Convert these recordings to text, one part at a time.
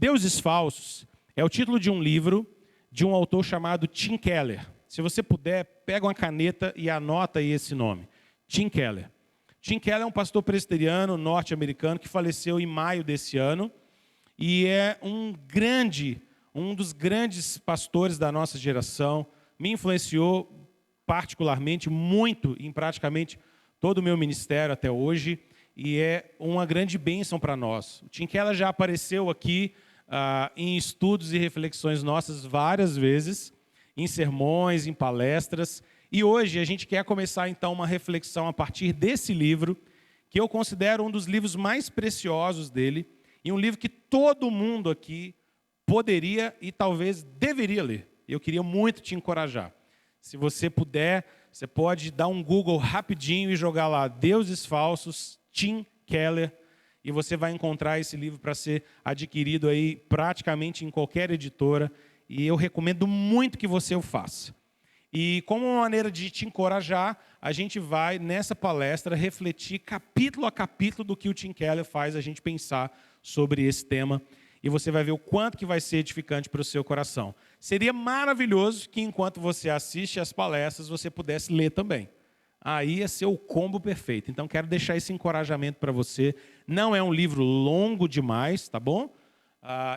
Deuses Falsos é o título de um livro de um autor chamado Tim Keller. Se você puder, pega uma caneta e anota aí esse nome, Tim Keller. Tim Keller é um pastor presbiteriano norte-americano que faleceu em maio desse ano e é um dos grandes pastores da nossa geração. Me influenciou particularmente muito em praticamente todo o meu ministério até hoje e é uma grande bênção para nós. O Tim Keller já apareceu aqui em estudos e reflexões nossas várias vezes, em sermões, em palestras, e hoje a gente quer começar então uma reflexão a partir desse livro, que eu considero um dos livros mais preciosos dele, e um livro que todo mundo aqui poderia e talvez deveria ler. Eu queria muito te encorajar. Se você puder, você pode dar um Google rapidinho e jogar lá Deuses Falsos, Tim Keller, e você vai encontrar esse livro para ser adquirido aí praticamente em qualquer editora, e eu recomendo muito que você o faça. E como uma maneira de te encorajar, a gente vai, nessa palestra, refletir capítulo a capítulo do que o Tim Keller faz a gente pensar sobre esse tema, e você vai ver o quanto que vai ser edificante para o seu coração. Seria maravilhoso que, enquanto você assiste as palestras, você pudesse ler também. Aí ia ser o combo perfeito. Então, quero deixar esse encorajamento para você. Não é um livro longo demais, tá bom?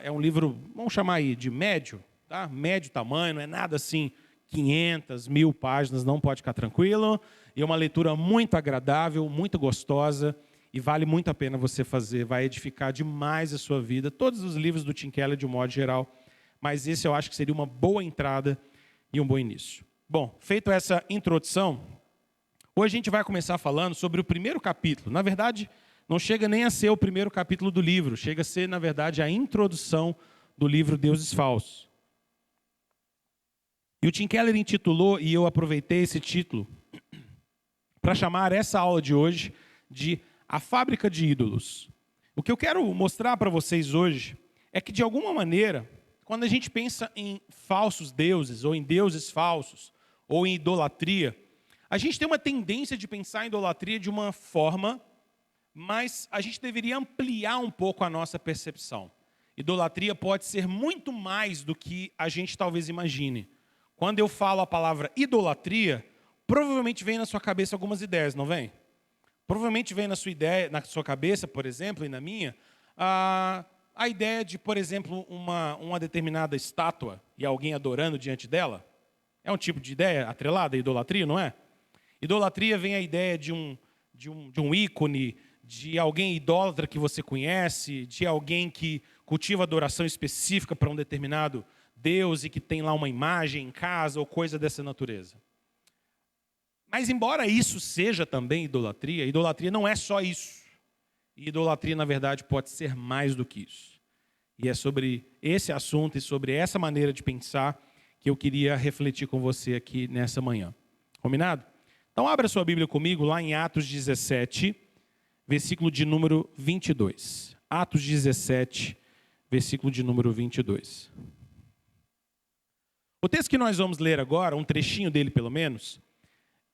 É um livro, vamos chamar aí, de médio, tá? Médio tamanho, não é nada assim, 500, 1000 páginas, não pode ficar tranquilo. E é uma leitura muito agradável, muito gostosa, e vale muito a pena você fazer. Vai edificar demais a sua vida. Todos os livros do Tim Keller, de um modo geral, mas esse eu acho que seria uma boa entrada e um bom início. Bom, feito essa introdução, hoje a gente vai começar falando sobre o primeiro capítulo. Na verdade, não chega nem a ser o primeiro capítulo do livro, chega a ser, na verdade, a introdução do livro Deuses Falsos. E o Tim Keller intitulou, e eu aproveitei esse título para chamar essa aula de hoje de A Fábrica de Ídolos. O que eu quero mostrar para vocês hoje é que, de alguma maneira, quando a gente pensa em falsos deuses, ou em deuses falsos, ou em idolatria, a gente tem uma tendência de pensar em idolatria de uma forma, mas a gente deveria ampliar um pouco a nossa percepção. Idolatria pode ser muito mais do que a gente talvez imagine. Quando eu falo a palavra idolatria, provavelmente vem na sua cabeça algumas ideias, não vem? Provavelmente vem na sua cabeça, por exemplo, e na minha, a ideia de, por exemplo, uma determinada estátua e alguém adorando diante dela. É um tipo de ideia atrelada à idolatria, não é? Idolatria vem a ideia de um ícone, de alguém idólatra que você conhece, de alguém que cultiva adoração específica para um determinado Deus e que tem lá uma imagem em casa ou coisa dessa natureza. Mas embora isso seja também idolatria não é só isso. E idolatria, na verdade, pode ser mais do que isso. E é sobre esse assunto e sobre essa maneira de pensar que eu queria refletir com você aqui nessa manhã. Combinado? Então, abra sua Bíblia comigo lá em Atos 17, versículo de número 22. Atos 17, versículo de número 22. O texto que nós vamos ler agora, um trechinho dele pelo menos,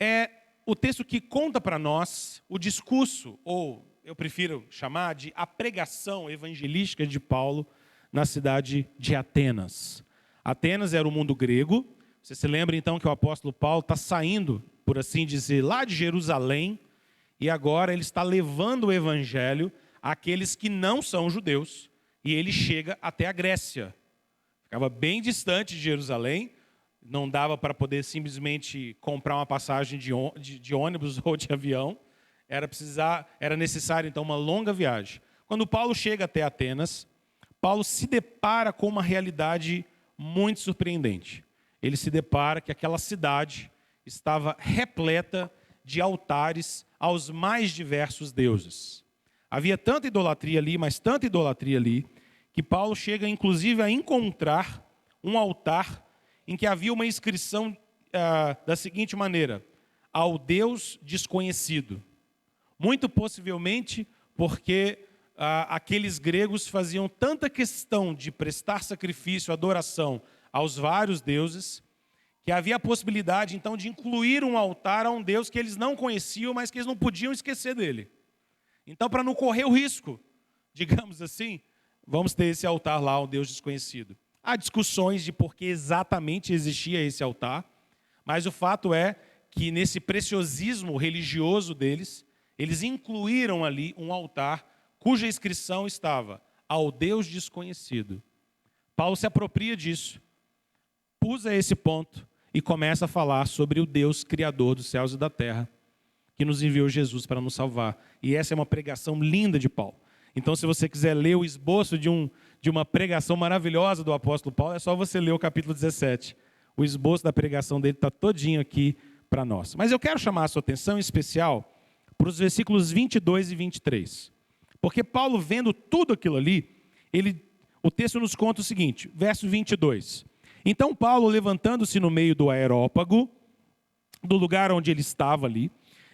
é o texto que conta para nós o discurso, ou eu prefiro chamar de a pregação evangelística de Paulo na cidade de Atenas. Atenas era o mundo grego. Você se lembra então que o apóstolo Paulo está saindo, por assim dizer, lá de Jerusalém, e agora ele está levando o evangelho àqueles que não são judeus, e ele chega até a Grécia. Ficava bem distante de Jerusalém, não dava para poder simplesmente comprar uma passagem de ônibus ou de avião, era necessário então uma longa viagem. Quando Paulo chega até Atenas, Paulo se depara com uma realidade muito surpreendente. Ele se depara que aquela cidade estava repleta de altares aos mais diversos deuses. Havia tanta idolatria ali, mas tanta idolatria ali, que Paulo chega inclusive a encontrar um altar em que havia uma inscrição da seguinte maneira: ao Deus desconhecido. Muito possivelmente porque aqueles gregos faziam tanta questão de prestar sacrifício, adoração aos vários deuses, que havia a possibilidade então de incluir um altar a um Deus que eles não conheciam, mas que eles não podiam esquecer dele. Então, para não correr o risco, digamos assim, vamos ter esse altar lá, um Deus desconhecido. Há discussões de por que exatamente existia esse altar, mas o fato é que nesse preciosismo religioso deles, eles incluíram ali um altar cuja inscrição estava ao Deus desconhecido. Paulo se apropria disso, usa esse ponto e começa a falar sobre o Deus criador dos céus e da terra, que nos enviou Jesus para nos salvar. E essa é uma pregação linda de Paulo. Então, se você quiser ler o esboço de uma pregação maravilhosa do apóstolo Paulo, é só você ler o capítulo 17. O esboço da pregação dele está todinho aqui para nós. Mas eu quero chamar a sua atenção em especial para os versículos 22 e 23. Porque Paulo, vendo tudo aquilo ali, o texto nos conta o seguinte, verso 22. Então Paulo, levantando-se no meio do aerópago, do lugar onde ele estava ali,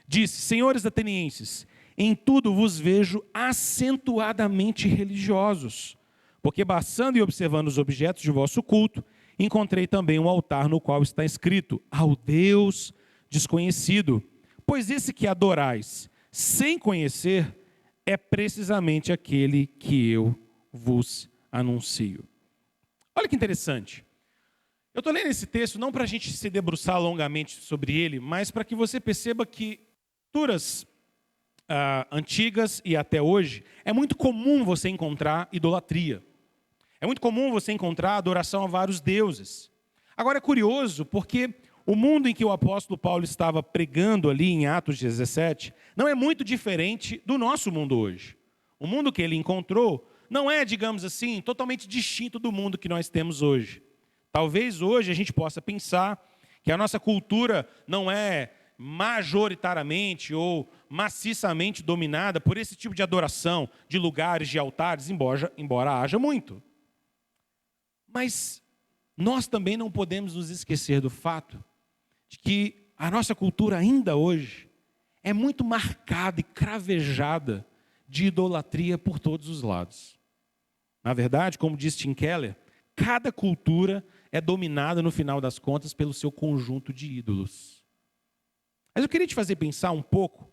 disse: Senhores atenienses, em tudo vos vejo acentuadamente religiosos, porque passando e observando os objetos de vosso culto, encontrei também um altar no qual está escrito: ao Deus desconhecido. Pois esse que adorais sem conhecer é precisamente aquele que eu vos anuncio. Olha que interessante. Eu estou lendo esse texto não para a gente se debruçar longamente sobre ele, mas para que você perceba que culturas antigas e até hoje, é muito comum você encontrar idolatria. É muito comum você encontrar adoração a vários deuses. Agora é curioso porque o mundo em que o apóstolo Paulo estava pregando ali em Atos 17 não é muito diferente do nosso mundo hoje. O mundo que ele encontrou não é, digamos assim, totalmente distinto do mundo que nós temos hoje. Talvez hoje a gente possa pensar que a nossa cultura não é majoritariamente ou maciçamente dominada por esse tipo de adoração, de lugares, de altares, embora haja muito. Mas nós também não podemos nos esquecer do fato de que a nossa cultura ainda hoje é muito marcada e cravejada de idolatria por todos os lados. Na verdade, como diz Tim Keller, cada cultura é dominada, no final das contas, pelo seu conjunto de ídolos. Mas eu queria te fazer pensar um pouco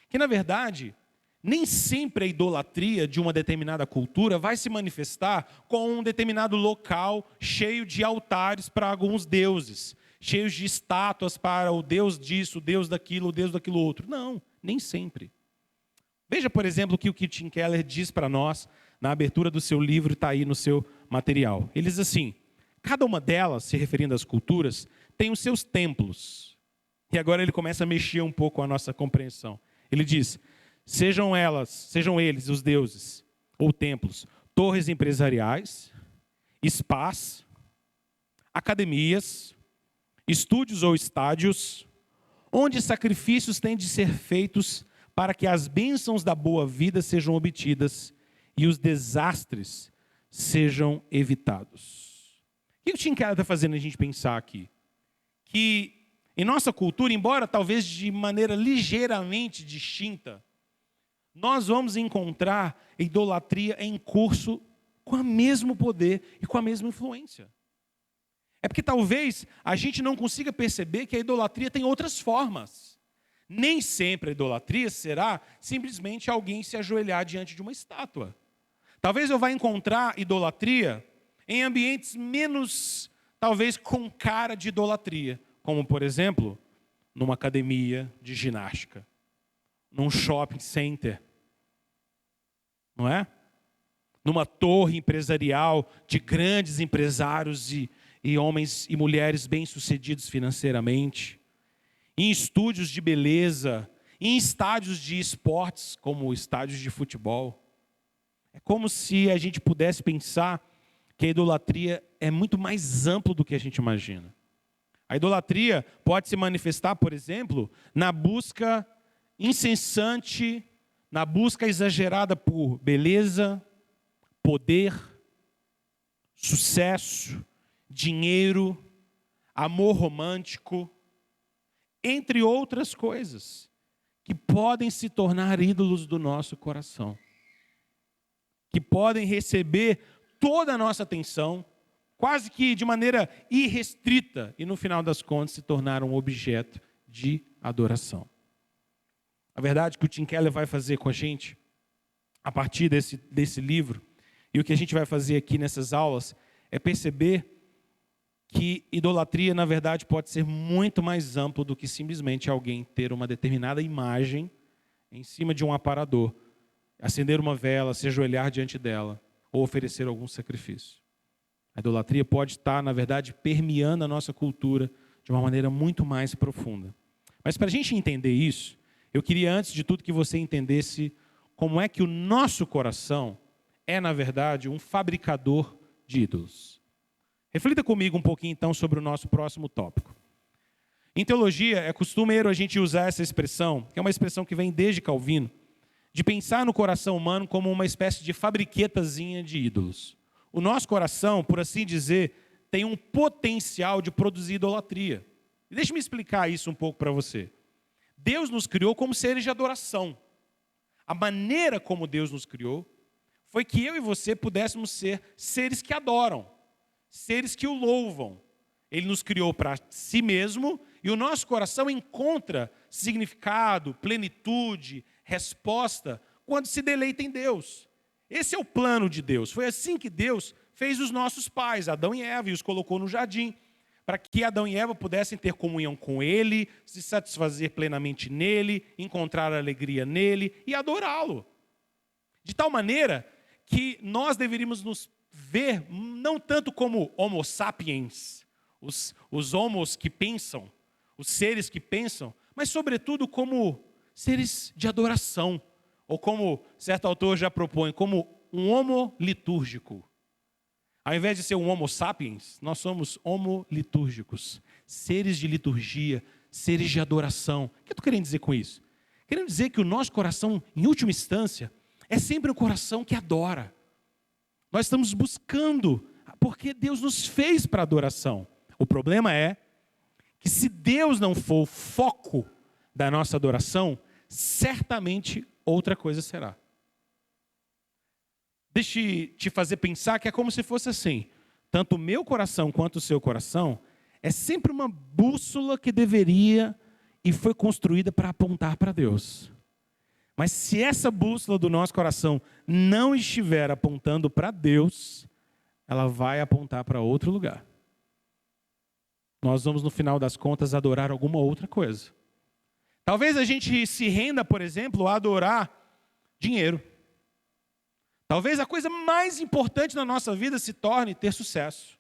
que, na verdade, nem sempre a idolatria de uma determinada cultura vai se manifestar com um determinado local cheio de altares para alguns deuses, cheios de estátuas para o Deus disso, o Deus daquilo outro. Não, nem sempre. Veja, por exemplo, o que o Tim Keller diz para nós na abertura do seu livro, está aí no seu material. Ele diz assim: cada uma delas, se referindo às culturas, tem os seus templos. E agora ele começa a mexer um pouco com a nossa compreensão. Ele diz: sejam eles os deuses ou templos, torres empresariais, spas, academias, estúdios ou estádios, onde sacrifícios têm de ser feitos para que as bênçãos da boa vida sejam obtidas e os desastres sejam evitados. O que o Tim Keller está fazendo a gente pensar aqui? Que em nossa cultura, embora talvez de maneira ligeiramente distinta, nós vamos encontrar idolatria em curso com o mesmo poder e com a mesma influência. É porque talvez a gente não consiga perceber que a idolatria tem outras formas. Nem sempre a idolatria será simplesmente alguém se ajoelhar diante de uma estátua. Talvez eu vá encontrar idolatria em ambientes menos, talvez, com cara de idolatria. Como, por exemplo, numa academia de ginástica, num shopping center, não é? Numa torre empresarial de grandes empresários e homens e mulheres bem-sucedidos financeiramente, em estúdios de beleza, em estádios de esportes, como estádios de futebol. É como se a gente pudesse pensar que a idolatria é muito mais amplo do que a gente imagina. A idolatria pode se manifestar, por exemplo, na busca incessante, na busca exagerada por beleza, poder, sucesso, dinheiro, amor romântico, entre outras coisas, que podem se tornar ídolos do nosso coração, que podem receber toda a nossa atenção, quase que de maneira irrestrita, e no final das contas se tornar um objeto de adoração. A verdade que o Tim Keller vai fazer com a gente, a partir desse livro, E o que a gente vai fazer aqui nessas aulas é perceber que idolatria, na verdade, pode ser muito mais amplo do que simplesmente alguém ter uma determinada imagem em cima de um aparador, acender uma vela, se ajoelhar diante dela, ou oferecer algum sacrifício. A idolatria pode estar, na verdade, permeando a nossa cultura de uma maneira muito mais profunda. Mas para a gente entender isso, eu queria, antes de tudo, que você entendesse como é que o nosso coração é, na verdade, um fabricador de ídolos. Reflita comigo um pouquinho, então, sobre o nosso próximo tópico. Em teologia, é costumeiro a gente usar essa expressão, que é uma expressão que vem desde Calvino, de pensar no coração humano como uma espécie de fabriquetazinha de ídolos. O nosso coração, por assim dizer, tem um potencial de produzir idolatria. E deixe-me explicar isso um pouco para você. Deus nos criou como seres de adoração. A maneira como Deus nos criou foi que eu e você pudéssemos ser seres que adoram, seres que o louvam. Ele nos criou para si mesmo e o nosso coração encontra significado, plenitude, resposta quando se deleita em Deus. Esse é o plano de Deus. Foi assim que Deus fez os nossos pais, Adão e Eva, e os colocou no jardim, para que Adão e Eva pudessem ter comunhão com Ele, se satisfazer plenamente nele, encontrar alegria nele e adorá-lo. De tal maneira que nós deveríamos nos ver não tanto como homo sapiens, os homos que pensam, os seres que pensam, mas sobretudo como seres de adoração, ou como certo autor já propõe, como um homo litúrgico. Ao invés de ser um homo sapiens, nós somos homo litúrgicos, seres de liturgia, seres de adoração. O que eu estou querendo dizer com isso? Querendo dizer que o nosso coração, em última instância, é sempre um coração que adora. Nós estamos buscando, porque Deus nos fez para adoração. O problema é que se Deus não for o foco da nossa adoração, certamente outra coisa será. Deixe te fazer pensar que é como se fosse assim. Tanto o meu coração quanto o seu coração é sempre uma bússola que deveria e foi construída para apontar para Deus. Mas se essa bússola do nosso coração não estiver apontando para Deus, ela vai apontar para outro lugar. Nós vamos, no final das contas, adorar alguma outra coisa. Talvez a gente se renda, por exemplo, a adorar dinheiro. Talvez a coisa mais importante na nossa vida se torne ter sucesso.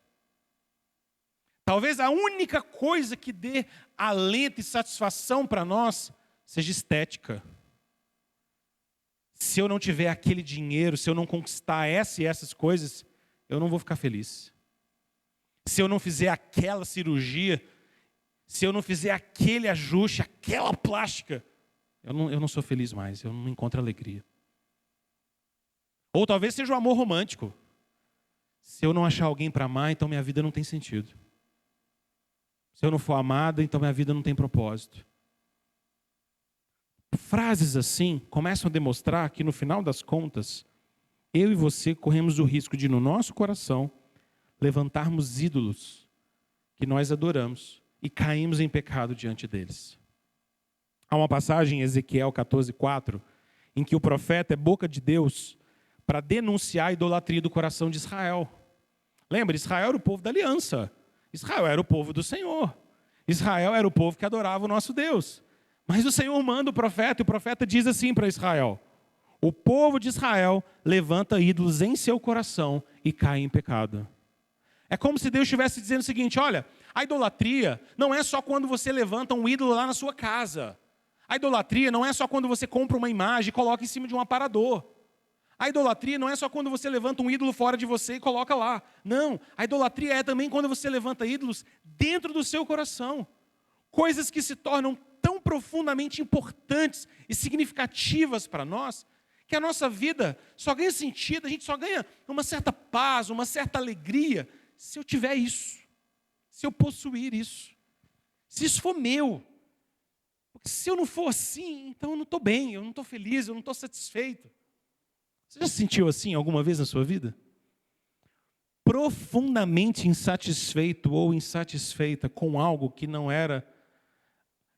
Talvez a única coisa que dê alento e satisfação para nós seja estética. Se eu não tiver aquele dinheiro, se eu não conquistar essa e essas coisas, eu não vou ficar feliz. Se eu não fizer aquela cirurgia, se eu não fizer aquele ajuste, aquela plástica, eu não sou feliz mais, eu não encontro alegria. Ou talvez seja o amor romântico. Se eu não achar alguém para amar, então minha vida não tem sentido. Se eu não for amada, então minha vida não tem propósito. Frases assim começam a demonstrar que no final das contas, eu e você corremos o risco de no nosso coração levantarmos ídolos que nós adoramos e caímos em pecado diante deles. Há uma passagem em Ezequiel 14:4, em que o profeta é boca de Deus para denunciar a idolatria do coração de Israel. Lembra, Israel era o povo da aliança. Israel era o povo do Senhor. Israel era o povo que adorava o nosso Deus. Mas o Senhor manda o profeta, e o profeta diz assim para Israel: o povo de Israel levanta ídolos em seu coração e cai em pecado. É como se Deus estivesse dizendo o seguinte: olha, a idolatria não é só quando você levanta um ídolo lá na sua casa. A idolatria não é só quando você compra uma imagem e coloca em cima de um aparador. A idolatria não é só quando você levanta um ídolo fora de você e coloca lá. Não, a idolatria é também quando você levanta ídolos dentro do seu coração. Coisas que se tornam tão profundamente importantes e significativas para nós, que a nossa vida só ganha sentido, a gente só ganha uma certa paz, uma certa alegria, se eu tiver isso, se eu possuir isso, se isso for meu. Porque se eu não for assim, então eu não estou bem, eu não estou feliz, eu não estou satisfeito. Você já se sentiu assim alguma vez na sua vida? Profundamente insatisfeito ou insatisfeita com algo que não era,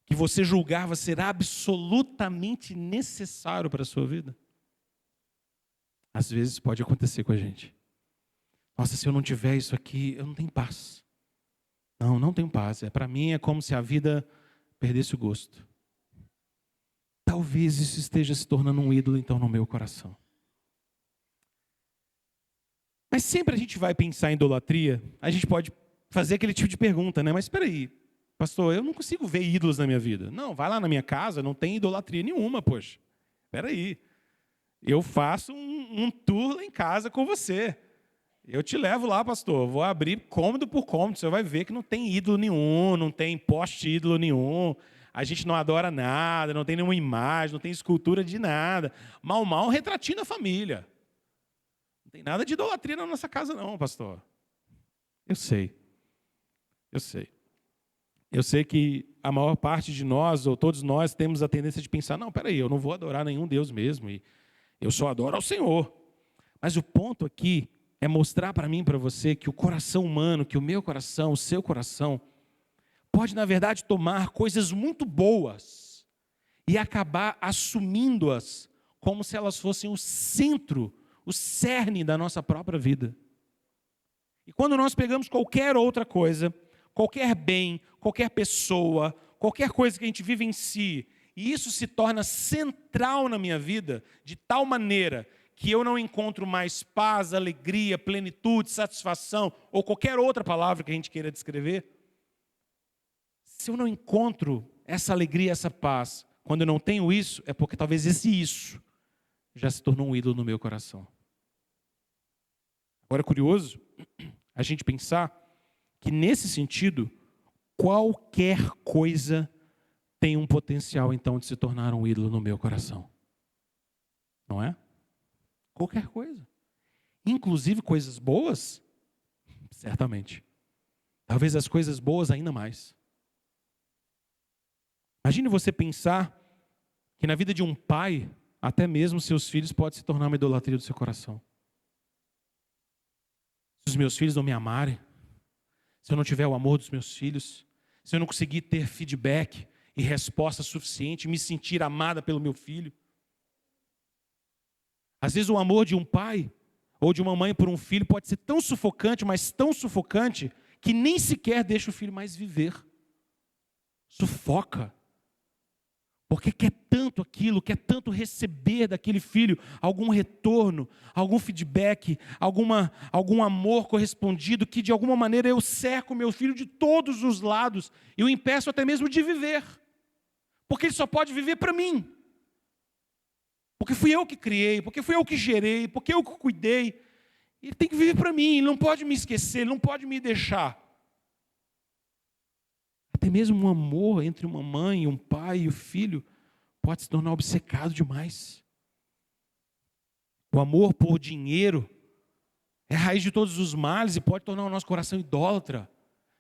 que você julgava ser absolutamente necessário para a sua vida? Às vezes pode acontecer com a gente. Nossa, se eu não tiver isso aqui, eu não tenho paz. Não tenho paz. Para mim é como se a vida perdesse o gosto. Talvez isso esteja se tornando um ídolo, então, no meu coração. Mas sempre a gente vai pensar em idolatria, a gente pode fazer aquele tipo de pergunta, né? Mas espera aí, pastor, eu não consigo ver ídolos na minha vida. Não, vai lá na minha casa, não tem idolatria nenhuma, poxa. Espera aí. Eu faço um tour lá em casa com você. Eu te levo lá, pastor. Vou abrir cômodo por cômodo. Você vai ver que não tem ídolo nenhum, não tem poste ídolo nenhum. A gente não adora nada, não tem nenhuma imagem, não tem escultura de nada. Mal, um retratinho da família. Não tem nada de idolatria na nossa casa não, pastor. Eu sei. Eu sei que a maior parte de nós, ou todos nós, temos a tendência de pensar, não, peraí, eu não vou adorar nenhum Deus mesmo. E eu só adoro ao Senhor. Mas o ponto aqui é mostrar para mim e para você que o coração humano, que o meu coração, o seu coração, pode, na verdade, tomar coisas muito boas e acabar assumindo-as como se elas fossem o centro, o cerne da nossa própria vida. E quando nós pegamos qualquer outra coisa, qualquer bem, qualquer pessoa, qualquer coisa que a gente vive em si, e isso se torna central na minha vida, de tal maneira que eu não encontro mais paz, alegria, plenitude, satisfação, ou qualquer outra palavra que a gente queira descrever, se eu não encontro essa alegria, essa paz, quando eu não tenho isso, é porque talvez esse isso já se tornou um ídolo no meu coração. Agora é curioso a gente pensar que nesse sentido, qualquer coisa tem um potencial então de se tornar um ídolo no meu coração. Não é? Qualquer coisa. Inclusive coisas boas? Certamente. Talvez as coisas boas ainda mais. Imagine você pensar que na vida de um pai, até mesmo seus filhos podem se tornar uma idolatria do seu coração. Se os meus filhos não me amarem, se eu não tiver o amor dos meus filhos, se eu não conseguir ter feedback e resposta suficiente, me sentir amada pelo meu filho. Às vezes o amor de um pai ou de uma mãe por um filho pode ser tão sufocante, mas tão sufocante, que nem sequer deixa o filho mais viver. Sufoca. Porque quer tanto aquilo, quer tanto receber daquele filho algum retorno, algum feedback, algum amor correspondido, que de alguma maneira eu cerco meu filho de todos os lados e o impeço até mesmo de viver. Porque ele só pode viver para mim. Porque fui eu que criei, porque fui eu que gerei, porque eu que cuidei. Ele tem que viver para mim, ele não pode me esquecer, ele não pode me deixar. Até mesmo um amor entre uma mãe, um pai e o filho pode se tornar obcecado demais. O amor por dinheiro é a raiz de todos os males e pode tornar o nosso coração idólatra.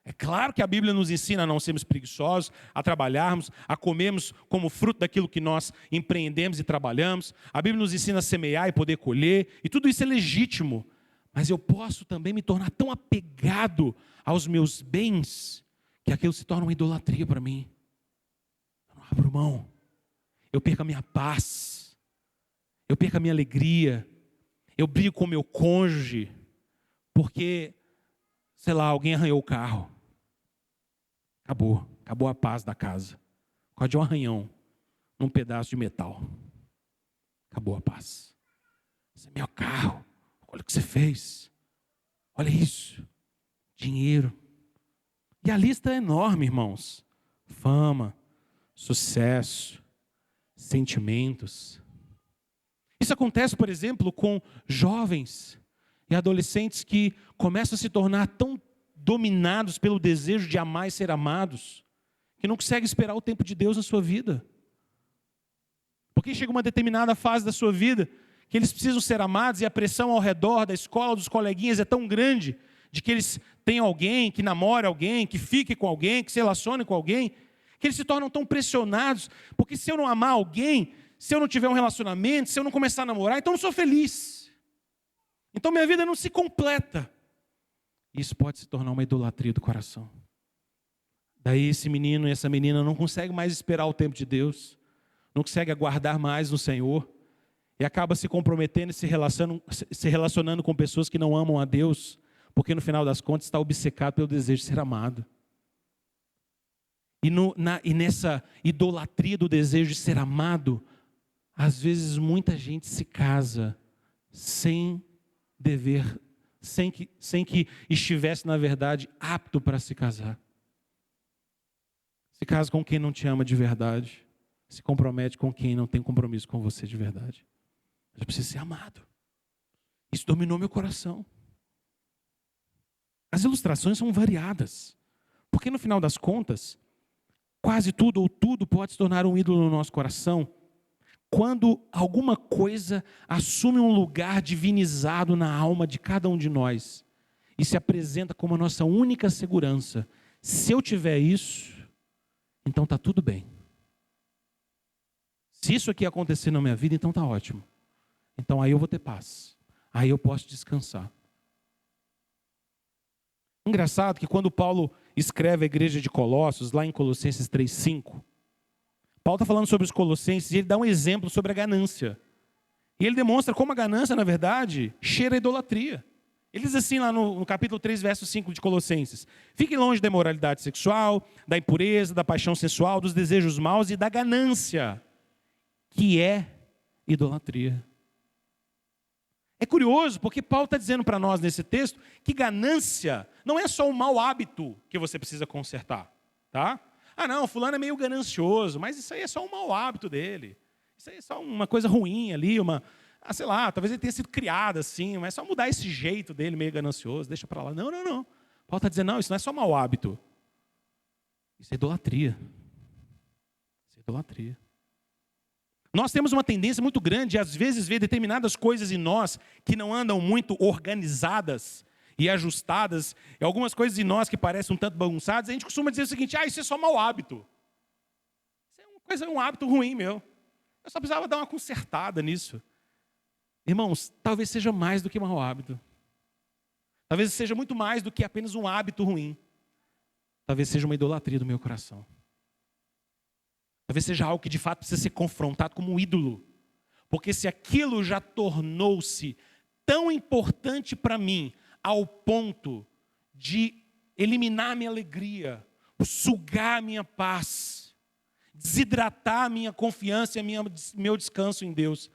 É claro que a Bíblia nos ensina a não sermos preguiçosos, a trabalharmos, a comermos como fruto daquilo que nós empreendemos e trabalhamos. A Bíblia nos ensina a semear e poder colher, e tudo isso é legítimo. Mas eu posso também me tornar tão apegado aos meus bens que aquilo se torna uma idolatria para mim. Eu não abro mão. Eu perco a minha paz. Eu perco a minha alegria. Eu brigo com o meu cônjuge. Porque, sei lá, alguém arranhou o carro. Acabou a paz da casa. Por causa de um arranhão, num pedaço de metal. Acabou a paz. Esse é meu carro. Olha o que você fez. Olha isso. Dinheiro. E a lista é enorme, irmãos. Fama, sucesso, sentimentos. Isso acontece, por exemplo, com jovens e adolescentes que começam a se tornar tão dominados pelo desejo de amar e ser amados, que não conseguem esperar o tempo de Deus na sua vida. Porque chega uma determinada fase da sua vida que eles precisam ser amados e a pressão ao redor da escola, dos coleguinhas é tão grande de que eles têm alguém, que namore alguém, que fique com alguém, que se relacione com alguém, que eles se tornam tão pressionados, porque se eu não amar alguém, se eu não tiver um relacionamento, se eu não começar a namorar, então eu não sou feliz. Então minha vida não se completa. Isso pode se tornar uma idolatria do coração. Daí esse menino e essa menina não conseguem mais esperar o tempo de Deus, não conseguem aguardar mais no Senhor, e acaba se comprometendo e se relacionando com pessoas que não amam a Deus, porque no final das contas está obcecado pelo desejo de ser amado. E nessa idolatria do desejo de ser amado, às vezes muita gente se casa sem que estivesse, na verdade, apto para se casar. Se casa com quem não te ama de verdade. Se compromete com quem não tem compromisso com você de verdade. Eu preciso ser amado. Isso dominou meu coração. As ilustrações são variadas. Porque no final das contas, quase tudo ou tudo pode se tornar um ídolo no nosso coração quando alguma coisa assume um lugar divinizado na alma de cada um de nós e se apresenta como a nossa única segurança. Se eu tiver isso, então está tudo bem. Se isso aqui acontecer na minha vida, então está ótimo. Então aí eu vou ter paz. Aí eu posso descansar. Engraçado que quando Paulo escreve a igreja de Colossos, lá em Colossenses 3:5, Paulo está falando sobre os colossenses e ele dá um exemplo sobre a ganância. E ele demonstra como a ganância, na verdade, cheira a idolatria. Ele diz assim lá no capítulo 3, verso 5 de Colossenses: fiquem longe da imoralidade sexual, da impureza, da paixão sensual, dos desejos maus e da ganância, que é idolatria. É curioso, porque Paulo está dizendo para nós nesse texto que ganância não é só um mau hábito que você precisa consertar, tá? Ah não, fulano é meio ganancioso, mas isso aí é só um mau hábito dele. Isso aí é só uma coisa ruim ali, sei lá, talvez ele tenha sido criado assim, mas é só mudar esse jeito dele meio ganancioso, deixa para lá. Não. Paulo está dizendo, não, isso não é só mau hábito. Isso é idolatria. Isso é idolatria. Nós temos uma tendência muito grande, às vezes, ver determinadas coisas em nós que não andam muito organizadas e ajustadas, e algumas coisas em nós que parecem um tanto bagunçadas, a gente costuma dizer o seguinte: isso é só mau hábito. Isso é um hábito ruim meu. Eu só precisava dar uma consertada nisso. Irmãos, talvez seja mais do que mau hábito. Talvez seja muito mais do que apenas um hábito ruim. Talvez seja uma idolatria do meu coração. Talvez seja algo que de fato precisa ser confrontado como um ídolo. Porque se aquilo já tornou-se tão importante para mim, ao ponto de eliminar a minha alegria, sugar a minha paz, desidratar a minha confiança e meu descanso em Deus,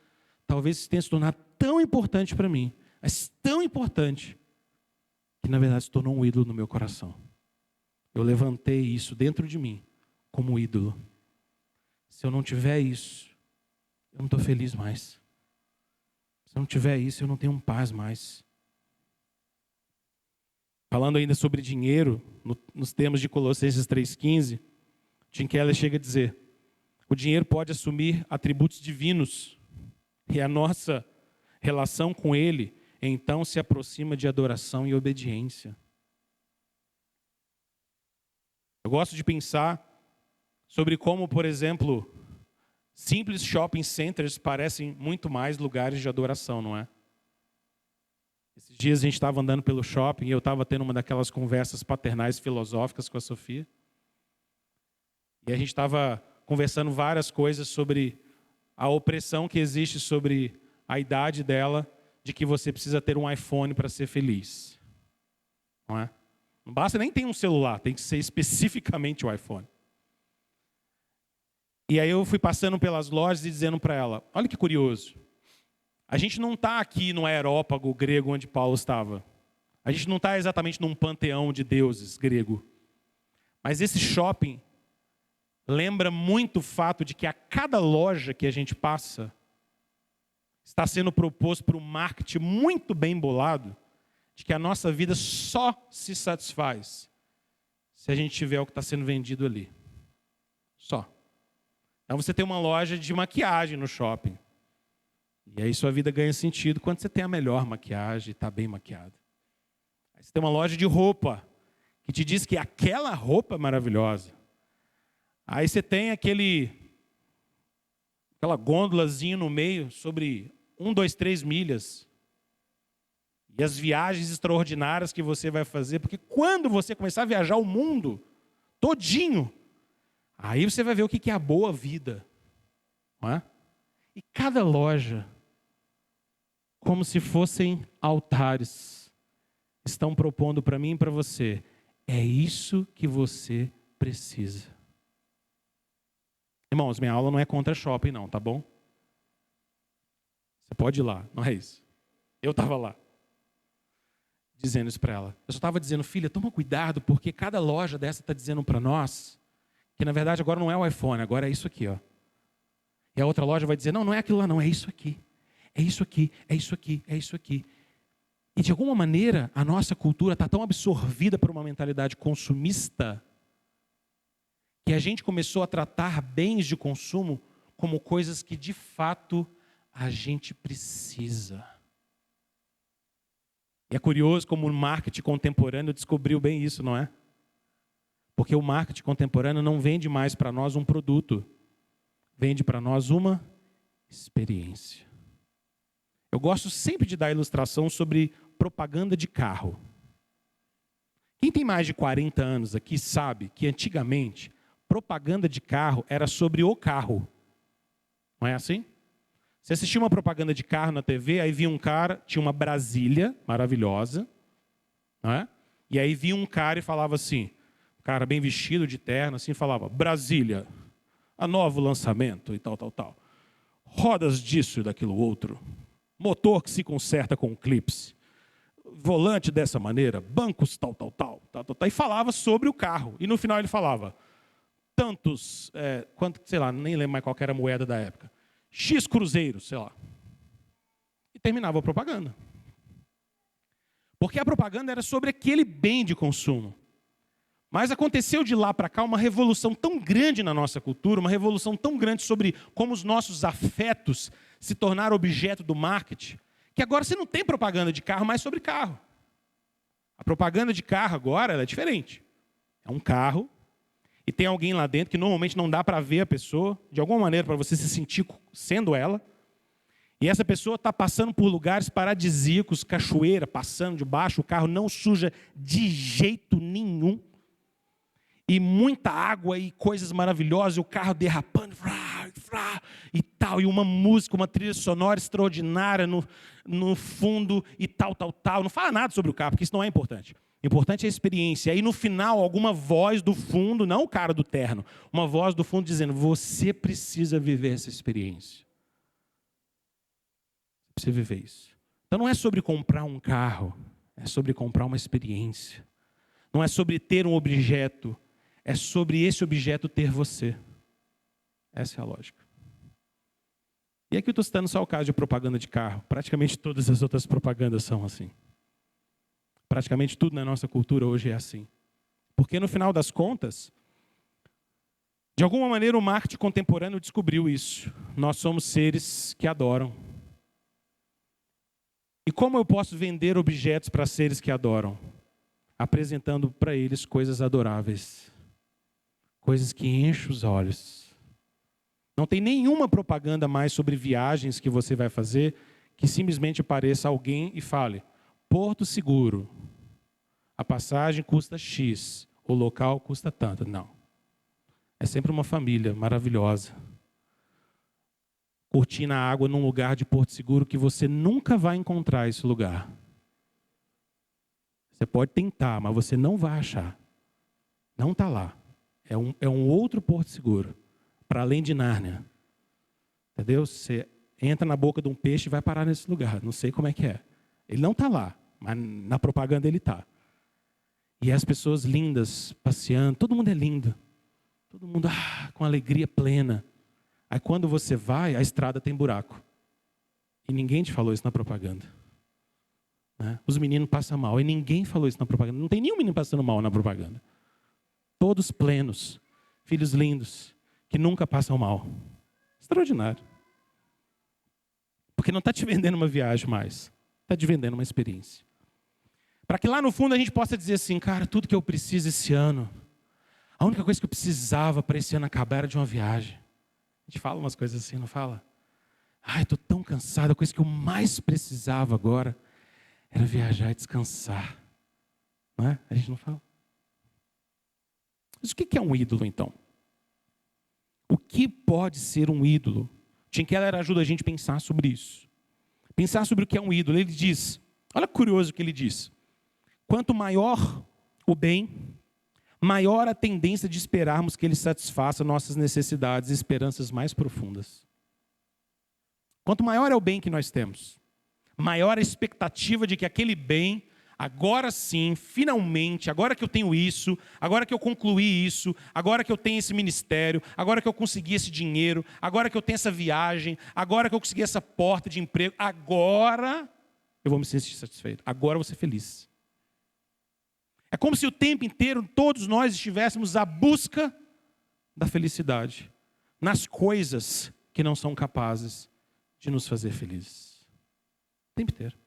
talvez isso tenha se tornado tão importante para mim, mas tão importante, que na verdade se tornou um ídolo no meu coração. Eu levantei isso dentro de mim como um ídolo. Se eu não tiver isso, eu não estou feliz mais. Se eu não tiver isso, eu não tenho paz mais. Falando ainda sobre dinheiro, nos termos de Colossenses 3,15, Tim Keller chega a dizer: o dinheiro pode assumir atributos divinos, e a nossa relação com ele, então, se aproxima de adoração e obediência. Eu gosto de pensar sobre como, por exemplo, simples shopping centers parecem muito mais lugares de adoração, não é? Esses dias a gente estava andando pelo shopping e eu estava tendo uma daquelas conversas paternais filosóficas com a Sofia. E a gente estava conversando várias coisas sobre a opressão que existe sobre a idade dela, de que você precisa ter um iPhone para ser feliz. Não é? Não basta nem ter um celular, tem que ser especificamente o iPhone. E aí eu fui passando pelas lojas e dizendo para ela: olha que curioso, a gente não está aqui no aerópago grego onde Paulo estava. A gente não está exatamente num panteão de deuses grego. Mas esse shopping lembra muito o fato de que a cada loja que a gente passa está sendo proposto por um marketing muito bem bolado, de que a nossa vida só se satisfaz se a gente tiver o que está sendo vendido ali. Só. Então você tem uma loja de maquiagem no shopping. E aí sua vida ganha sentido quando você tem a melhor maquiagem e está bem maquiado. Aí você tem uma loja de roupa, que te diz que aquela roupa é maravilhosa. Aí você tem aquela gôndolazinha no meio sobre 1, 2, 3 milhas. E as viagens extraordinárias que você vai fazer. Porque quando você começar a viajar o mundo todinho, aí você vai ver o que é a boa vida. Não é? E cada loja como se fossem altares, estão propondo para mim e para você: é isso que você precisa. Irmãos, minha aula não é contra shopping não, tá bom? Você pode ir lá, não é isso. Eu estava lá, dizendo isso para ela. Eu só estava dizendo: filha, toma cuidado, porque cada loja dessa está dizendo para nós que na verdade agora não é o iPhone, agora é isso aqui, ó. E a outra loja vai dizer: não, não é aquilo lá não, é isso aqui. É isso aqui, é isso aqui, é isso aqui. E de alguma maneira a nossa cultura está tão absorvida por uma mentalidade consumista que a gente começou a tratar bens de consumo como coisas que de fato a gente precisa. E é curioso como o marketing contemporâneo descobriu bem isso, não é? Porque o marketing contemporâneo não vende mais para nós um produto, vende para nós uma experiência. Eu gosto sempre de dar ilustração sobre propaganda de carro. Quem tem mais de 40 anos aqui sabe que antigamente propaganda de carro era sobre o carro. Não é assim? Você assistia uma propaganda de carro na TV, aí via um cara, tinha uma Brasília maravilhosa, não é? E aí via um cara e falava assim, um cara bem vestido de terno, assim, falava: Brasília, a novo lançamento e tal, tal, tal. Rodas disso e daquilo outro. Motor que se conserta com clips. Volante dessa maneira. Bancos tal, tal, tal, tal, tal, tal. E falava sobre o carro. E no final ele falava: tantos, quanto, sei lá, nem lembro mais qual era a moeda da época. X cruzeiros, sei lá. E terminava a propaganda. Porque a propaganda era sobre aquele bem de consumo. Mas aconteceu de lá para cá uma revolução tão grande na nossa cultura, uma revolução tão grande sobre como os nossos afetos se tornaram objeto do marketing, que agora você não tem propaganda de carro mais sobre carro. A propaganda de carro agora ela é diferente. É um carro e tem alguém lá dentro que normalmente não dá para ver a pessoa, de alguma maneira para você se sentir sendo ela. E essa pessoa está passando por lugares paradisíacos, cachoeira, passando debaixo, o carro não suja de jeito nenhum. E muita água e coisas maravilhosas, e o carro derrapando, e tal, e uma música, uma trilha sonora extraordinária no fundo, e tal, tal, tal. Não fala nada sobre o carro, porque isso não é importante. Importante é a experiência. Aí no final, alguma voz do fundo, não o cara do terno, uma voz do fundo dizendo: você precisa viver essa experiência. Você precisa viver isso. Então não é sobre comprar um carro, é sobre comprar uma experiência. Não é sobre ter um objeto, é sobre esse objeto ter você. Essa é a lógica. E aqui eu estou citando só o caso de propaganda de carro. Praticamente todas as outras propagandas são assim. Praticamente tudo na nossa cultura hoje é assim. Porque no final das contas, de alguma maneira o marketing contemporâneo descobriu isso. Nós somos seres que adoram. E como eu posso vender objetos para seres que adoram? Apresentando para eles coisas adoráveis. Coisas que enchem os olhos. Não tem nenhuma propaganda mais sobre viagens que você vai fazer que simplesmente apareça alguém e fale: Porto Seguro, a passagem custa X, o local custa tanto. Não. É sempre uma família maravilhosa, curtindo a água num lugar de Porto Seguro que você nunca vai encontrar esse lugar. Você pode tentar, mas você não vai achar. Não está lá. É um outro Porto Seguro, para além de Nárnia. Entendeu? Você entra na boca de um peixe e vai parar nesse lugar. Não sei como é que é. Ele não está lá, mas na propaganda ele está. E as pessoas lindas passeando, todo mundo é lindo. Todo mundo com alegria plena. Aí quando você vai, a estrada tem buraco. E ninguém te falou isso na propaganda. Né? Os meninos passam mal. E ninguém falou isso na propaganda. Não tem nenhum menino passando mal na propaganda. Todos plenos. Filhos lindos. Que nunca passam mal. Extraordinário. Porque não está te vendendo uma viagem mais. Está te vendendo uma experiência. Para que lá no fundo a gente possa dizer assim: cara, tudo que eu preciso esse ano, a única coisa que eu precisava para esse ano acabar era de uma viagem. A gente fala umas coisas assim, não fala? Ai, estou tão cansado, a coisa que eu mais precisava agora era viajar e descansar. Não é? A gente não fala. Mas o que é um ídolo, então? O que pode ser um ídolo? Tim Keller ajuda a gente a pensar sobre isso. Pensar sobre o que é um ídolo. Ele diz, olha que curioso o que ele diz. Quanto maior o bem, maior a tendência de esperarmos que ele satisfaça nossas necessidades e esperanças mais profundas. Quanto maior é o bem que nós temos, maior a expectativa de que aquele bem, agora sim, finalmente, agora que eu tenho isso, agora que eu concluí isso, agora que eu tenho esse ministério, agora que eu consegui esse dinheiro, agora que eu tenho essa viagem, agora que eu consegui essa porta de emprego, agora eu vou me sentir satisfeito, agora eu vou ser feliz. É como se o tempo inteiro todos nós estivéssemos à busca da felicidade, nas coisas que não são capazes de nos fazer felizes. O tempo inteiro.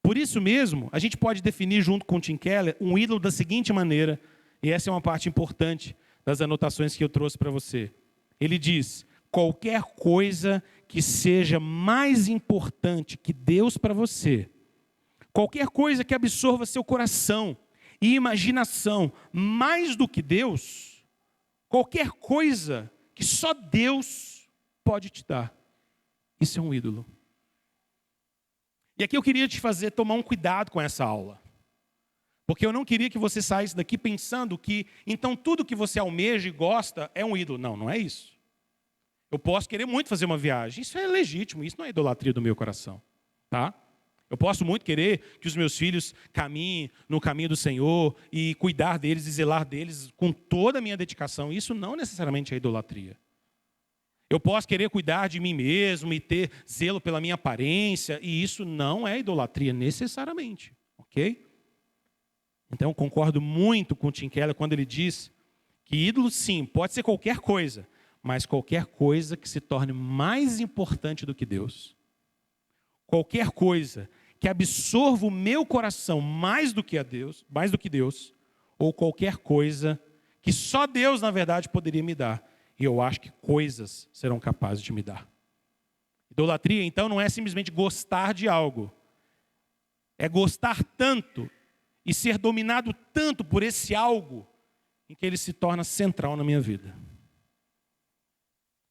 Por isso mesmo, a gente pode definir junto com Tim Keller um ídolo da seguinte maneira, e essa é uma parte importante das anotações que eu trouxe para você. Ele diz, qualquer coisa que seja mais importante que Deus para você, qualquer coisa que absorva seu coração e imaginação mais do que Deus, qualquer coisa que só Deus pode te dar, isso é um ídolo. E aqui eu queria te fazer tomar um cuidado com essa aula. Porque eu não queria que você saísse daqui pensando que, então, tudo que você almeja e gosta é um ídolo. Não, não é isso. Eu posso querer muito fazer uma viagem. Isso é legítimo, isso não é idolatria do meu coração. Tá? Eu posso muito querer que os meus filhos caminhem no caminho do Senhor e cuidar deles e zelar deles com toda a minha dedicação. Isso não necessariamente é idolatria. Eu posso querer cuidar de mim mesmo e ter zelo pela minha aparência, e isso não é idolatria necessariamente, ok? Então eu concordo muito com o Tim Keller quando ele diz que ídolo sim, pode ser qualquer coisa, mas qualquer coisa que se torne mais importante do que Deus. Qualquer coisa que absorva o meu coração mais do que Deus, ou qualquer coisa que só Deus, na verdade, poderia me dar. E eu acho que coisas serão capazes de me dar. Idolatria, então, não é simplesmente gostar de algo. É gostar tanto e ser dominado tanto por esse algo em que ele se torna central na minha vida.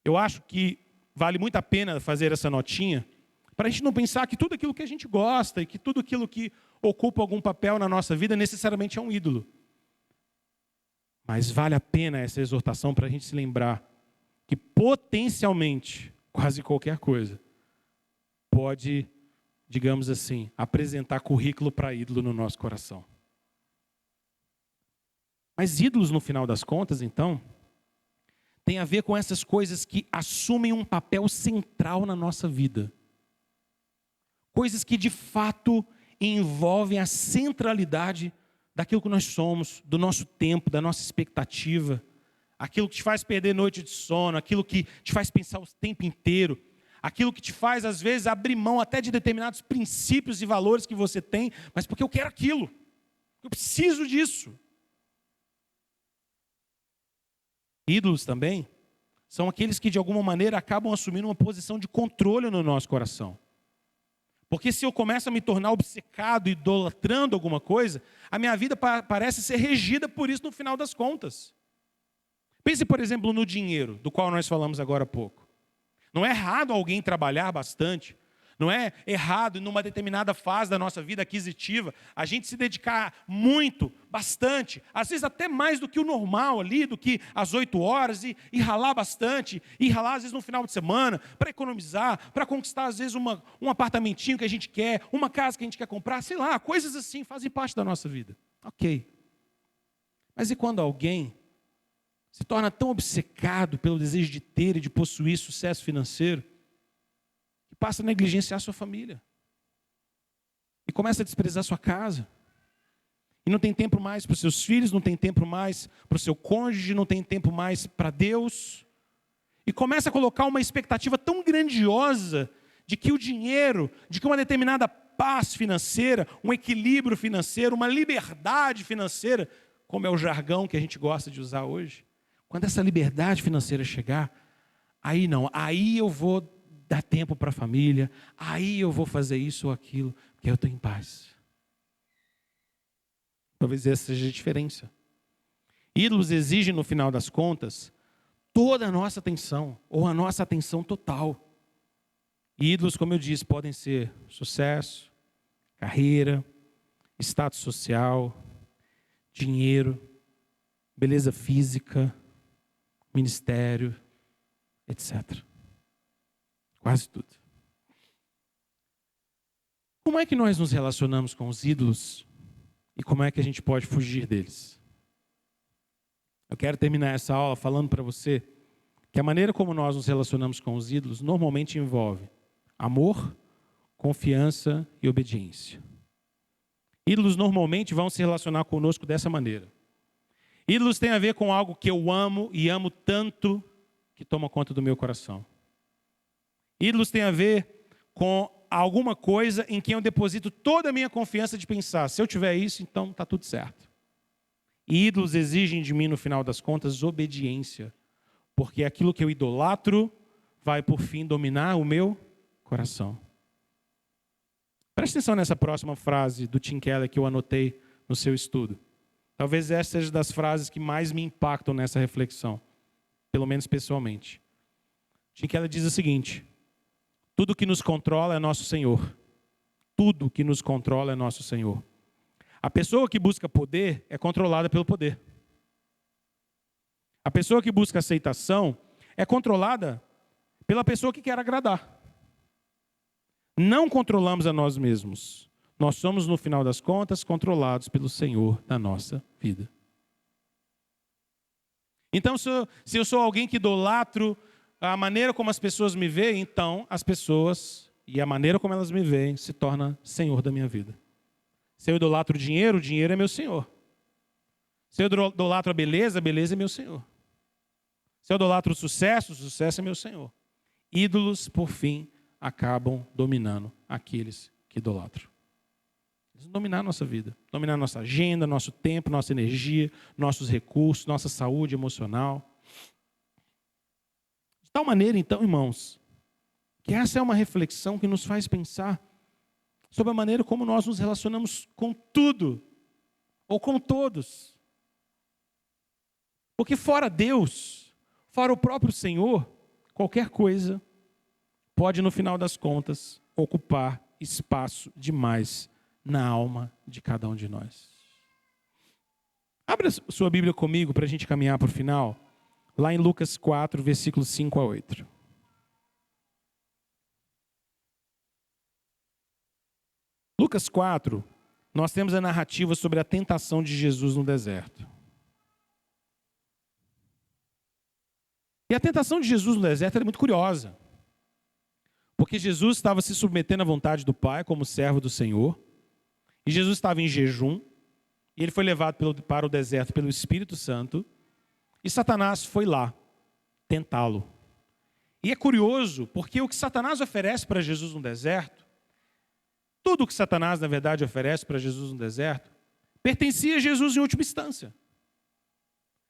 Eu acho que vale muito a pena fazer essa notinha para a gente não pensar que tudo aquilo que a gente gosta e que tudo aquilo que ocupa algum papel na nossa vida necessariamente é um ídolo. Mas vale a pena essa exortação para a gente se lembrar que potencialmente, quase qualquer coisa, pode, digamos assim, apresentar currículo para ídolo no nosso coração. Mas ídolos, no final das contas, então, tem a ver com essas coisas que assumem um papel central na nossa vida. Coisas que, de fato, envolvem a centralidade daquilo que nós somos, do nosso tempo, da nossa expectativa, aquilo que te faz perder noite de sono, aquilo que te faz pensar o tempo inteiro, aquilo que te faz, às vezes, abrir mão até de determinados princípios e valores que você tem, mas porque eu quero aquilo, eu preciso disso. Ídolos também são aqueles que, de alguma maneira, acabam assumindo uma posição de controle no nosso coração. Porque se eu começo a me tornar obcecado, idolatrando alguma coisa, a minha vida parece ser regida por isso no final das contas. Pense, por exemplo, no dinheiro, do qual nós falamos agora há pouco. Não é errado alguém trabalhar bastante, não é errado, numa determinada fase da nossa vida aquisitiva, a gente se dedicar muito, bastante, às vezes até mais do que o normal ali, do que as 8 horas, e ralar bastante, e ralar às vezes no final de semana, para economizar, para conquistar às vezes um apartamentinho que a gente quer, uma casa que a gente quer comprar, sei lá, coisas assim fazem parte da nossa vida. Ok. Mas e quando alguém se torna tão obcecado pelo desejo de ter e de possuir sucesso financeiro, que passa a negligenciar a sua família, e começa a desprezar a sua casa, e não tem tempo mais para os seus filhos, não tem tempo mais para o seu cônjuge, não tem tempo mais para Deus, e começa a colocar uma expectativa tão grandiosa de que o dinheiro, de que uma determinada paz financeira, um equilíbrio financeiro, uma liberdade financeira, como é o jargão que a gente gosta de usar hoje, quando essa liberdade financeira chegar, aí não, aí eu vou dar tempo para a família, aí eu vou fazer isso ou aquilo, porque eu estou em paz. Talvez essa seja a diferença. Ídolos exigem, no final das contas, toda a nossa atenção, ou a nossa atenção total. E ídolos, como eu disse, podem ser sucesso, carreira, status social, dinheiro, beleza física, ministério, etc. Quase tudo. Como é que nós nos relacionamos com os ídolos e como é que a gente pode fugir deles? Eu quero terminar essa aula falando para você que a maneira como nós nos relacionamos com os ídolos normalmente envolve amor, confiança e obediência. Ídolos normalmente vão se relacionar conosco dessa maneira. Ídolos têm a ver com algo que eu amo e amo tanto que toma conta do meu coração. Ídolos têm a ver com alguma coisa em que eu deposito toda a minha confiança de pensar, se eu tiver isso, então está tudo certo. E ídolos exigem de mim, no final das contas, obediência. Porque aquilo que eu idolatro vai, por fim, dominar o meu coração. Preste atenção nessa próxima frase do Tim Keller que eu anotei no seu estudo. Talvez essa seja das frases que mais me impactam nessa reflexão, pelo menos pessoalmente. Tim Keller diz o seguinte: tudo que nos controla é nosso Senhor. Tudo que nos controla é nosso Senhor. A pessoa que busca poder é controlada pelo poder. A pessoa que busca aceitação é controlada pela pessoa que quer agradar. Não controlamos a nós mesmos. Nós somos, no final das contas, controlados pelo Senhor da nossa vida. Então, se eu sou alguém que idolatro a maneira como as pessoas me veem, então as pessoas e a maneira como elas me veem se torna Senhor da minha vida. Se eu idolatro o dinheiro é meu Senhor. Se eu idolatro a beleza é meu Senhor. Se eu idolatro o sucesso é meu Senhor. Ídolos, por fim, acabam dominando aqueles que idolatram. Eles vão dominar a nossa vida, dominar a nossa agenda, nosso tempo, nossa energia, nossos recursos, nossa saúde emocional. De tal maneira, então, irmãos, que essa é uma reflexão que nos faz pensar sobre a maneira como nós nos relacionamos com tudo, ou com todos. Porque fora Deus, fora o próprio Senhor, qualquer coisa pode, no final das contas, ocupar espaço demais na alma de cada um de nós. Abra sua Bíblia comigo para a gente caminhar para o final, lá em Lucas 4, versículos 5 a 8. Lucas 4, nós temos a narrativa sobre a tentação de Jesus no deserto. E a tentação de Jesus no deserto é muito curiosa. Porque Jesus estava se submetendo à vontade do Pai como servo do Senhor. E Jesus estava em jejum. E ele foi levado para o deserto pelo Espírito Santo. E Satanás foi lá tentá-lo. E é curioso, porque o que Satanás oferece para Jesus no deserto, tudo o que Satanás, na verdade, oferece para Jesus no deserto, pertencia a Jesus em última instância.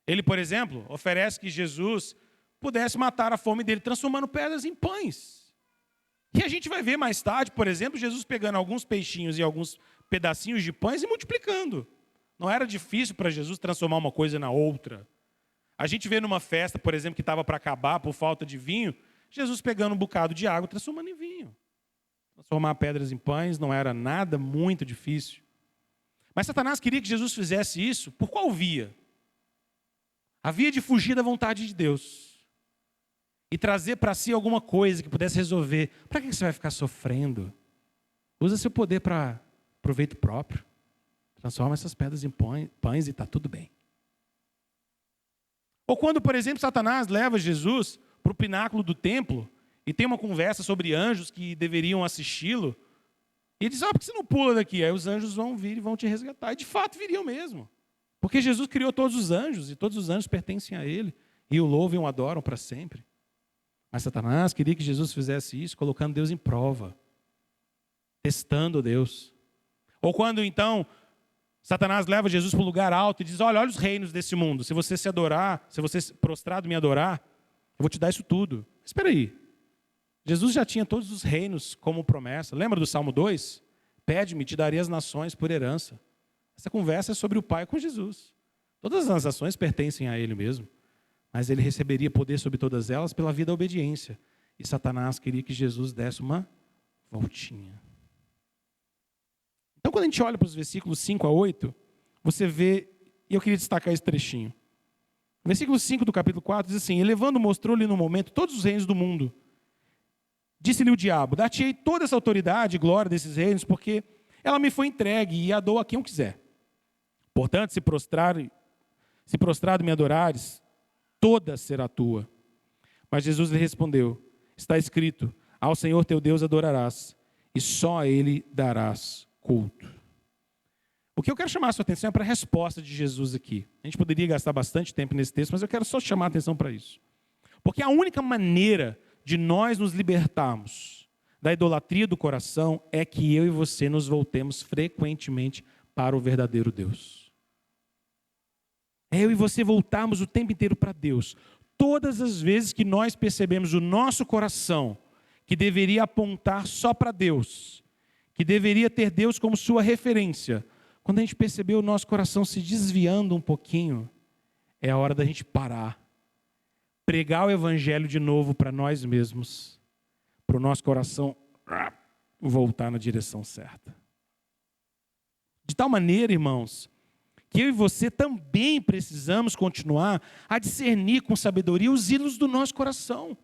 Ele, por exemplo, oferece que Jesus pudesse matar a fome dele, transformando pedras em pães. E a gente vai ver mais tarde, por exemplo, Jesus pegando alguns peixinhos e alguns pedacinhos de pães e multiplicando. Não era difícil para Jesus transformar uma coisa na outra. A gente vê numa festa, por exemplo, que estava para acabar por falta de vinho, Jesus pegando um bocado de água e transformando em vinho. Transformar pedras em pães não era nada muito difícil. Mas Satanás queria que Jesus fizesse isso por qual via? A via de fugir da vontade de Deus. E trazer para si alguma coisa que pudesse resolver. Para que você vai ficar sofrendo? Usa seu poder para proveito próprio. Transforma essas pedras em pães e está tudo bem. Ou quando, por exemplo, Satanás leva Jesus para o pináculo do templo e tem uma conversa sobre anjos que deveriam assisti-lo. E ele diz, por que você não pula daqui? Aí os anjos vão vir e vão te resgatar. E de fato viriam mesmo. Porque Jesus criou todos os anjos e todos os anjos pertencem a ele. E o louvam e o adoram para sempre. Mas Satanás queria que Jesus fizesse isso, colocando Deus em prova. Testando Deus. Ou quando então Satanás leva Jesus para um lugar alto e diz, olha os reinos desse mundo. Se você se adorar, se você prostrado me adorar, eu vou te dar isso tudo. Espera aí. Jesus já tinha todos os reinos como promessa. Lembra do Salmo 2? Pede-me, te darei as nações por herança. Essa conversa é sobre o Pai com Jesus. Todas as nações pertencem a Ele mesmo. Mas Ele receberia poder sobre todas elas pela vida da obediência. e Satanás queria que Jesus desse uma voltinha. Então, quando a gente olha para os versículos 5 a 8, você vê, e eu queria destacar esse trechinho. Versículo 5 do capítulo 4 diz assim: elevando, mostrou-lhe no momento todos os reinos do mundo. Disse-lhe o diabo: dar-te-ei toda essa autoridade e glória desses reinos, porque ela me foi entregue e a dou a quem eu quiser. Portanto, se prostrado me adorares, toda será tua. Mas Jesus lhe respondeu: está escrito, ao Senhor teu Deus adorarás, e só a Ele darás culto. O que eu quero chamar a sua atenção é para a resposta de Jesus aqui. A gente poderia gastar bastante tempo nesse texto, mas eu quero só chamar a atenção para isso. Porque a única maneira de nós nos libertarmos da idolatria do coração é que eu e você nos voltemos frequentemente para o verdadeiro Deus. É eu e você voltarmos o tempo inteiro para Deus. Todas as vezes que nós percebemos o nosso coração, que deveria apontar só para Deus, que deveria ter Deus como sua referência, quando a gente perceber o nosso coração se desviando um pouquinho, é a hora da gente parar, pregar o evangelho de novo para nós mesmos, para o nosso coração voltar na direção certa. De tal maneira, irmãos, que eu e você também precisamos continuar a discernir com sabedoria os ídolos do nosso coração.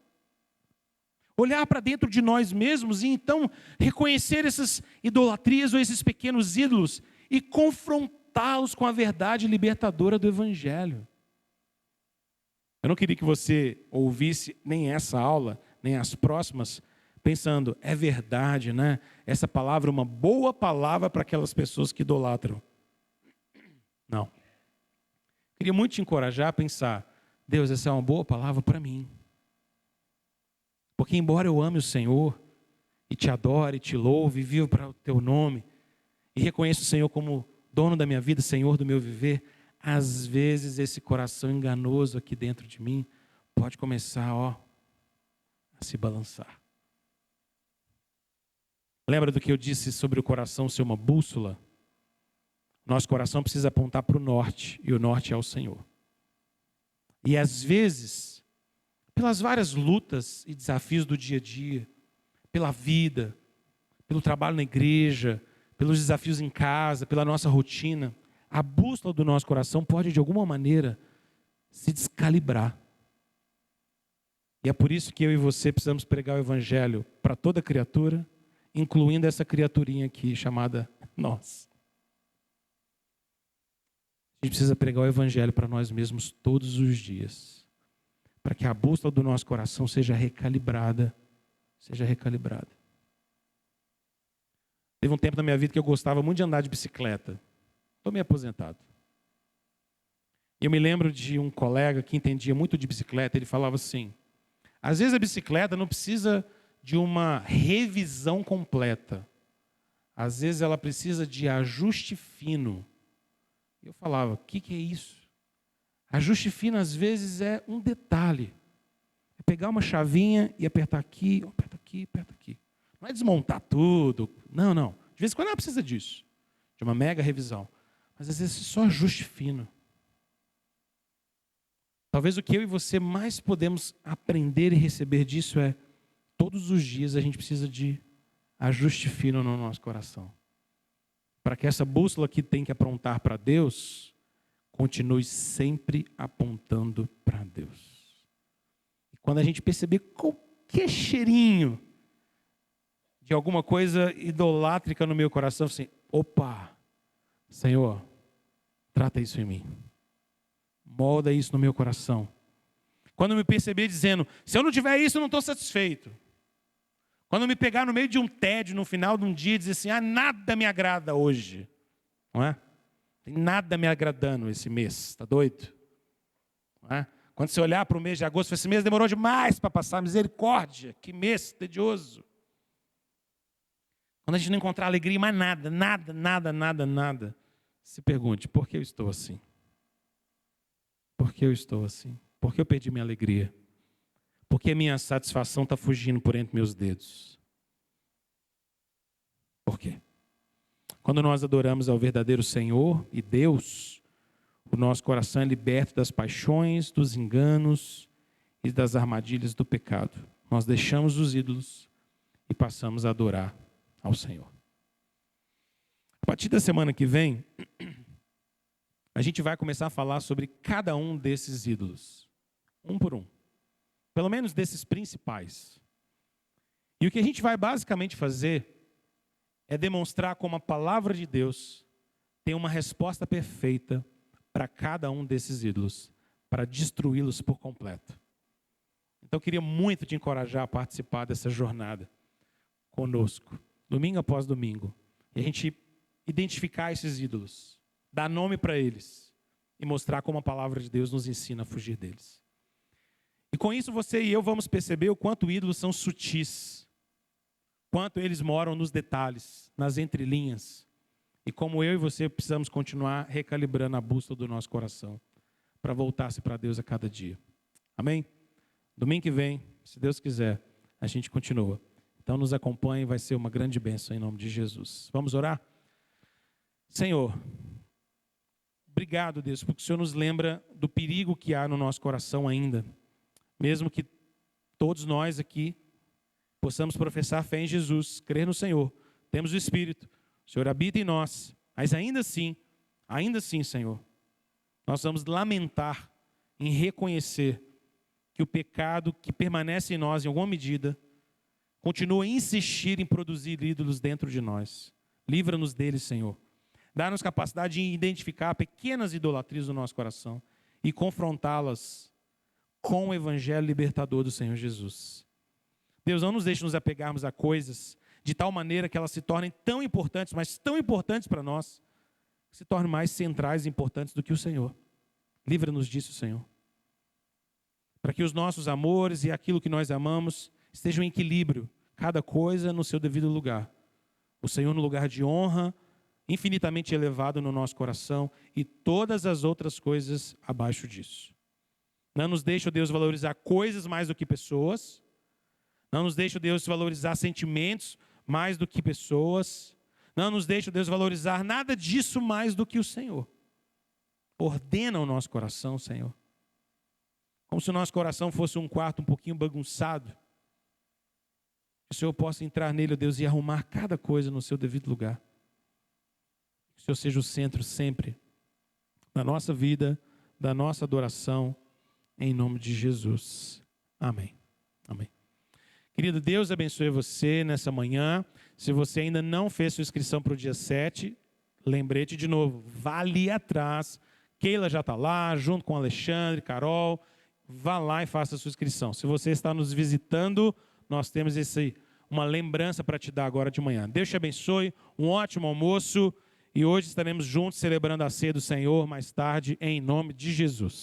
Olhar para dentro de nós mesmos e então reconhecer essas idolatrias ou esses pequenos ídolos e confrontá-los com a verdade libertadora do Evangelho. Eu não queria que você ouvisse nem essa aula, nem as próximas, pensando, é verdade, né? Essa palavra é uma boa palavra para aquelas pessoas que idolatram. Não. Queria muito te encorajar a pensar, Deus, essa é uma boa palavra para mim. Porque embora eu ame o Senhor, e te adore, e te louve, e vivo para o teu nome, e reconheço o Senhor como dono da minha vida, Senhor do meu viver, às vezes esse coração enganoso aqui dentro de mim pode começar, a se balançar. Lembra do que eu disse sobre o coração ser uma bússola? Nosso coração precisa apontar para o norte, e o norte é o Senhor. E às vezes, pelas várias lutas e desafios do dia a dia, pela vida, pelo trabalho na igreja, pelos desafios em casa, pela nossa rotina, a bússola do nosso coração pode, de alguma maneira, se descalibrar. E é por isso que eu e você precisamos pregar o evangelho para toda criatura, incluindo essa criaturinha aqui, chamada nós. A gente precisa pregar o evangelho para nós mesmos todos os dias, para que a bússola do nosso coração seja recalibrada. Teve um tempo na minha vida que eu gostava muito de andar de bicicleta. Estou meio aposentado. E eu me lembro de um colega que entendia muito de bicicleta. Ele falava assim, às vezes a bicicleta não precisa de uma revisão completa. Às vezes ela precisa de ajuste fino. Eu falava, o que é isso? Ajuste fino às vezes é um detalhe. É pegar uma chavinha e apertar aqui, aperta aqui, aperta aqui. Não é desmontar tudo. Não. De vez em quando ela precisa disso. De uma mega revisão. Mas às vezes só ajuste fino. Talvez o que eu e você mais podemos aprender e receber disso é, todos os dias a gente precisa de ajuste fino no nosso coração. Para que essa bússola que tem que apontar para Deus, continue sempre apontando para Deus. E quando a gente perceber qualquer cheirinho de alguma coisa idolátrica no meu coração, assim, opa, Senhor, trata isso em mim. Molda isso no meu coração. Quando eu me perceber dizendo, se eu não tiver isso, eu não estou satisfeito. Quando eu me pegar no meio de um tédio, no final de um dia, e dizer assim, nada me agrada hoje. Não é? Tem nada me agradando esse mês, está doido? Não é? Quando você olhar para o mês de agosto, esse mês demorou demais para passar, misericórdia, que mês tedioso. Quando a gente não encontrar alegria em mais nada, se pergunte, por que eu estou assim? Por que eu estou assim? Por que eu perdi minha alegria? Por que minha satisfação está fugindo por entre meus dedos? Por quê? Quando nós adoramos ao verdadeiro Senhor e Deus, o nosso coração é liberto das paixões, dos enganos e das armadilhas do pecado. nós deixamos os ídolos e passamos a adorar ao Senhor. A partir da semana que vem, a gente vai começar a falar sobre cada um desses ídolos, um por um. Pelo menos desses principais. E o que a gente vai basicamente fazer é demonstrar como a palavra de Deus tem uma resposta perfeita para cada um desses ídolos, para destruí-los por completo. Então eu queria muito te encorajar a participar dessa jornada conosco, domingo após domingo, e a gente identificar esses ídolos, dar nome para eles e mostrar como a palavra de Deus nos ensina a fugir deles. E com isso você e eu vamos perceber o quanto ídolos são sutis, quanto eles moram nos detalhes, nas entrelinhas, e como eu e você precisamos continuar recalibrando a bússola do nosso coração para voltar-se para Deus a cada dia. Amém? Domingo que vem, se Deus quiser, a gente continua. Então nos acompanhe, vai ser uma grande bênção em nome de Jesus. Vamos orar? Senhor, obrigado, Deus, porque o Senhor nos lembra do perigo que há no nosso coração ainda. Mesmo que todos nós aqui possamos professar fé em Jesus, crer no Senhor, temos o Espírito, o Senhor habita em nós, mas ainda assim, Senhor, nós vamos lamentar em reconhecer que o pecado que permanece em nós em alguma medida, continua a insistir em produzir ídolos dentro de nós. Livra-nos deles, Senhor. Dá-nos capacidade de identificar pequenas idolatrias do nosso coração e confrontá-las com o evangelho libertador do Senhor Jesus. Deus, não nos deixe nos apegarmos a coisas de tal maneira que elas se tornem tão importantes, mas tão importantes para nós, que se tornem mais centrais e importantes do que o Senhor. Livra-nos disso, Senhor. Para que os nossos amores e aquilo que nós amamos estejam em equilíbrio, cada coisa no seu devido lugar. O Senhor no lugar de honra, infinitamente elevado no nosso coração, e todas as outras coisas abaixo disso. Não nos deixe, ó Deus, valorizar coisas mais do que pessoas. Não nos deixe, ó Deus, valorizar sentimentos mais do que pessoas. Não nos deixe, ó Deus, valorizar nada disso mais do que o Senhor. Ordena o nosso coração, Senhor. Como se o nosso coração fosse um quarto um pouquinho bagunçado. Que o Senhor possa entrar nele, ó Deus, e arrumar cada coisa no seu devido lugar. Que o Senhor seja o centro sempre da nossa vida, da nossa adoração, em nome de Jesus. Amém. Amém. Querido, Deus abençoe você nessa manhã. Se você ainda não fez sua inscrição para o dia 7, lembrete de novo, vá ali atrás. Keila já está lá, junto com Alexandre, Carol. Vá lá e faça a sua inscrição. Se você está nos visitando, nós temos uma lembrança para te dar agora de manhã. Deus te abençoe, um ótimo almoço. E hoje estaremos juntos celebrando a ceia do Senhor mais tarde, em nome de Jesus.